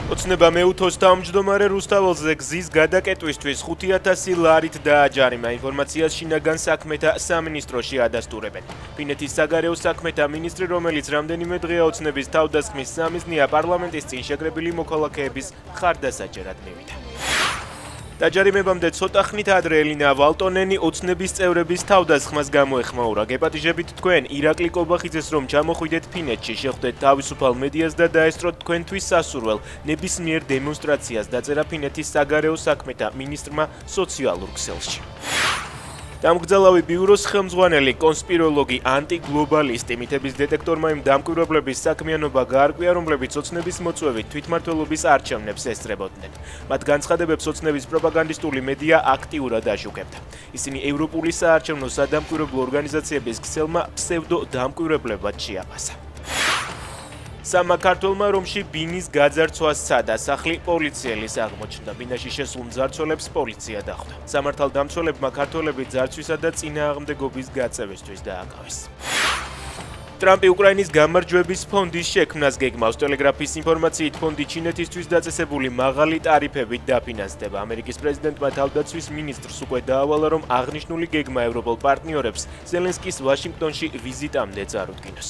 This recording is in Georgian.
ოცნება მეუთოს თავმჯდომარე რუსთაველზე გზის გადაკეტვისთვის 5000 ლარით დააჯარიმა. ინფორმაციას შინაგან საქმეთა სამინისტროში ადასტურებენ. ფინეთის საგარეო საქმეთა მინისტრი, რომელიც რამდენიმე დღეა ოცნების თავდასხმის სამიზნეა, პარლამენტის წინ შეკრებილი მოქალაქეების მხარდასაჭერად მივიდა. დაჯარიმებამდე ცოტა ხნით ადრე ელინა ვალტონენი ოცნების წევრების თავდასხმას გამოეხმაურა. გეპატიჟებით თქვენ ირაკლი კობახიძეს, რომ ჩამოხვიდეთ ფინეთში, შეხვდეთ თავისუფალ მედიას და დაესწროთ თქვენთვის სასურველ ნებისმიერ დემონსტრაციას, დაწერა ფინეთის საგარეო საქმეთა მინისტრმა სოციალურ ქსელში. დამგრძელავი ბიუროს ხელმძღვანელი, კონსპიროლოგი, ანტიგლობალისტი, მითების დეტექტორმა იმ დამკვირვებლების საქმიანობა გაარკვია, რომლებიც ოცნების მოწვევით თვითმმართველობის არჩევნებს ესწრებოდნენ. მათ განცხადებებს ოცნების პროპაგანდისტული მედია აქტიურად აშუქებდა. ისინი ევროპული საარჩევნო სადამკვირვებლო ორგანიზაციების ქსელმა ფსევდო დამკვირვებლებად შეაფასა. სამმა ქართველმა რომში ბინის გაძარცვას სცადა. სახლი პოლიციელის აღმოჩნდა. ბინაში შესულ მძარცველებს პოლიცია დახვდა. სამართალდამცველებმა ქართველების ძარცვისა და წინააღმდეგობის გაწევისთვის დააკავეს. ტრამპი უკრაინის გამარჯვების ფონდის შექმნას გეგმავს. ტელეგრაფის ინფორმაციით, ფონდი ჩინეთისთვის დაწესებული მაღალი ტარიფებით დაფინანსდება. ამერიკის პრეზიდენტმა თავდაცვის მინისტრს უკვე დაავალა, რომ აღნიშნული გეგმა ევროპულ პარტნიორებს ზელენსკის ვაშინგტონში ვიზიტამდე წარუდგინოს.